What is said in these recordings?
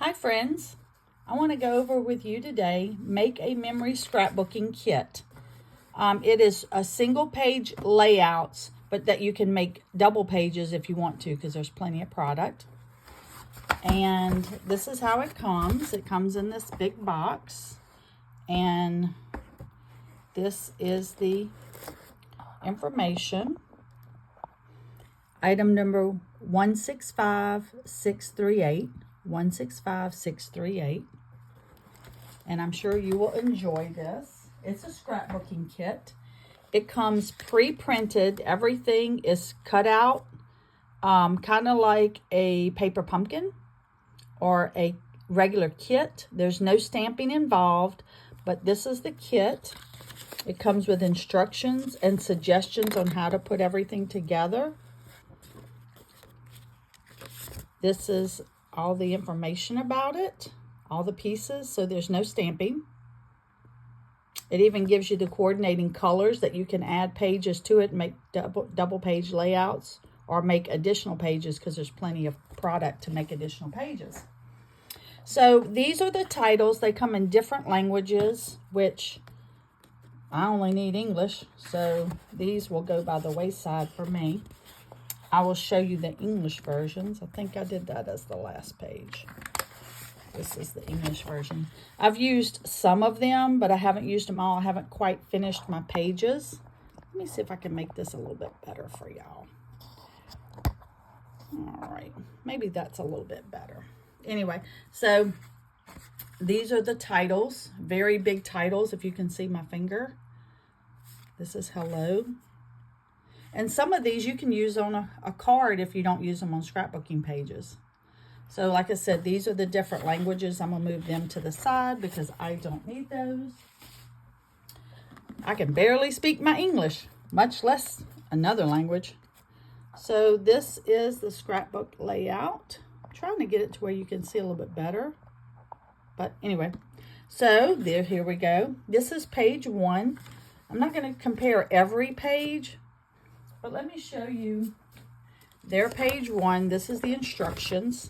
Hi friends, I want to go over with you today, make a memory scrapbooking kit. It is a single page layouts, but that you can make double pages if you want to because there's plenty of product. And this is how it comes. It comes in this big box and this is the information. Item number 165638. 165638, and I'm sure you will enjoy this. It's a scrapbooking kit. It comes pre-printed. Everything is cut out, kind of like a paper pumpkin or a regular kit. There's no stamping involved, but this is the kit. It comes with instructions and suggestions on how to put everything together. This is all the information about it, all the pieces, so there's no stamping. It even gives you the coordinating colors that you can add pages to it and make double page layouts or make additional pages because there's plenty of product to make additional pages. So these are the titles. They come in different languages, which I only need English, so these will go by the wayside for me. I will show you the English versions. I think I did that as the last page. This is the English version. I've used some of them, but I haven't used them all. I haven't quite finished my pages. Let me see if I can make this a little bit better for y'all. All right, maybe that's a little bit better. Anyway, so these are the titles, very big titles, if you can see my finger. This is hello. And some of these you can use on a card if you don't use them on scrapbooking pages. So like I said, these are the different languages. I'm going to move them to the side because I don't need those. I can barely speak my English, much less another language. So this is the scrapbook layout. I'm trying to get it to where you can see a little bit better. But anyway, so here we go. This is page 1. I'm not going to compare every page, but let me show you their page 1. This is the instructions.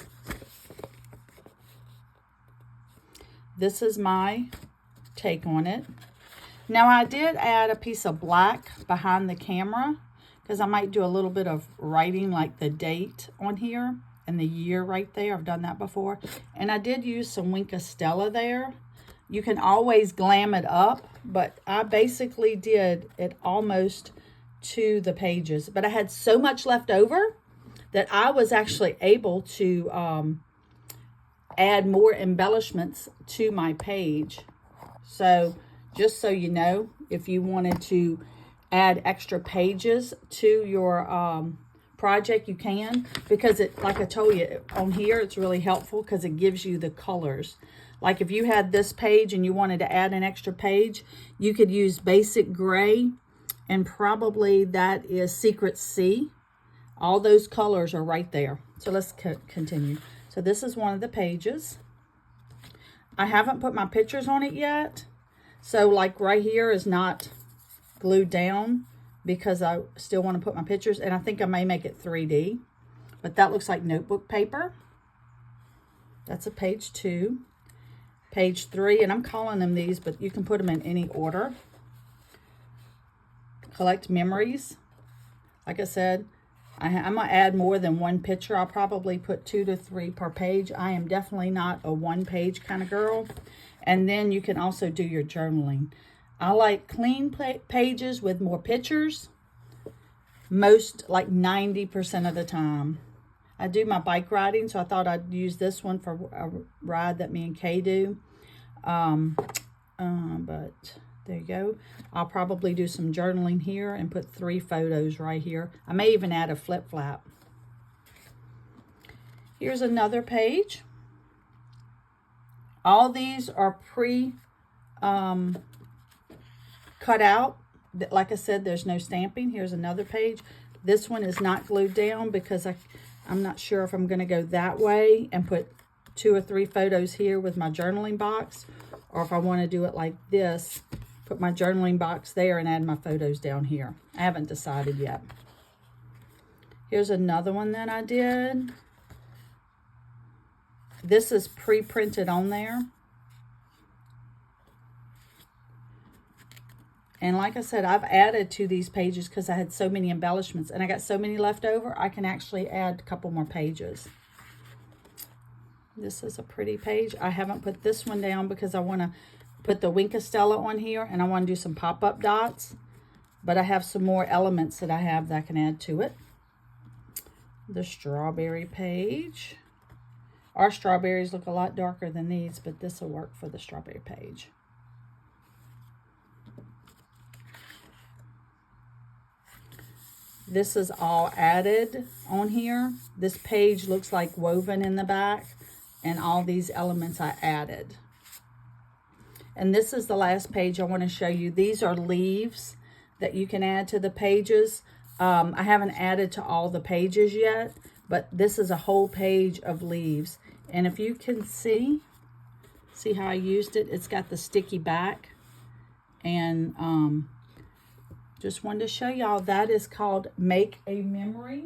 This is my take on it. Now I did add a piece of black behind the camera because I might do a little bit of writing like the date on here and the year right there. I've done that before. And I did use some Wink Stella there. You can always glam it up, but I basically did it almost to the pages, but I had so much left over that I was actually able to add more embellishments to my page. So just so you know, if you wanted to add extra pages to your project, you can, because it, like I told you on here, it's really helpful because it gives you the colors. Like if you had this page and you wanted to add an extra page, you could use basic gray. And probably that is Secret C. All those colors are right there. So let's continue. So this is one of the pages. I haven't put my pictures on it yet. So like right here is not glued down because I still want to put my pictures. And I think I may make it 3D. But that looks like notebook paper. That's a page 2. Page 3, and I'm calling them these, but you can put them in any order. Collect memories. Like I said, I'm going to add more than one picture. I'll probably put 2 to 3 per page. I am definitely not a one-page kind of girl. And then you can also do your journaling. I like clean pages with more pictures. Most, like 90% of the time. I do my bike riding, so I thought I'd use this one for a ride that me and Kay do. But there you go. I'll probably do some journaling here and put 3 photos right here. I may even add a flip flap. Here's another page. All these are cut out. Like I said, there's no stamping. Here's another page. This one is not glued down because I'm not sure if I'm going to go that way and put 2 or 3 photos here with my journaling box, or if I want to do it like this, put my journaling box there and add my photos down here. I haven't decided yet. Here's another one that I did. This is pre-printed on there. And like I said, I've added to these pages because I had so many embellishments and I got so many left over, I can actually add a couple more pages. This is a pretty page. I haven't put this one down because I want to put the Wink of Stella on here and I want to do some pop-up dots. But I have some more elements that I have that I can add to it. The strawberry page. Our strawberries look a lot darker than these, but this will work for the strawberry page. This is all added on here. This page looks like woven in the back, and all these elements I added. And this is the last page I want to show you. These are leaves that you can add to the pages. I haven't added to all the pages yet, but this is a whole page of leaves. And if you can see how I used it, it's got the sticky back. And just wanted to show y'all, that is called Make a Memory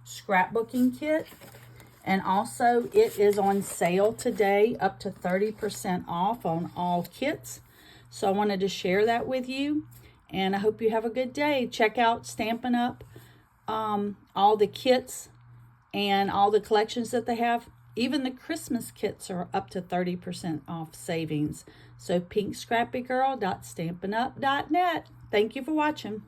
Scrapbooking Kit. And also it is on sale today, up to 30% off on all kits. So I wanted to share that with you. And I hope you have a good day. Check out Stampin' Up! All the kits and all the collections that they have. Even the Christmas kits are up to 30% off savings. So pinkscrappygurl.stampinup.net. Thank you for watching.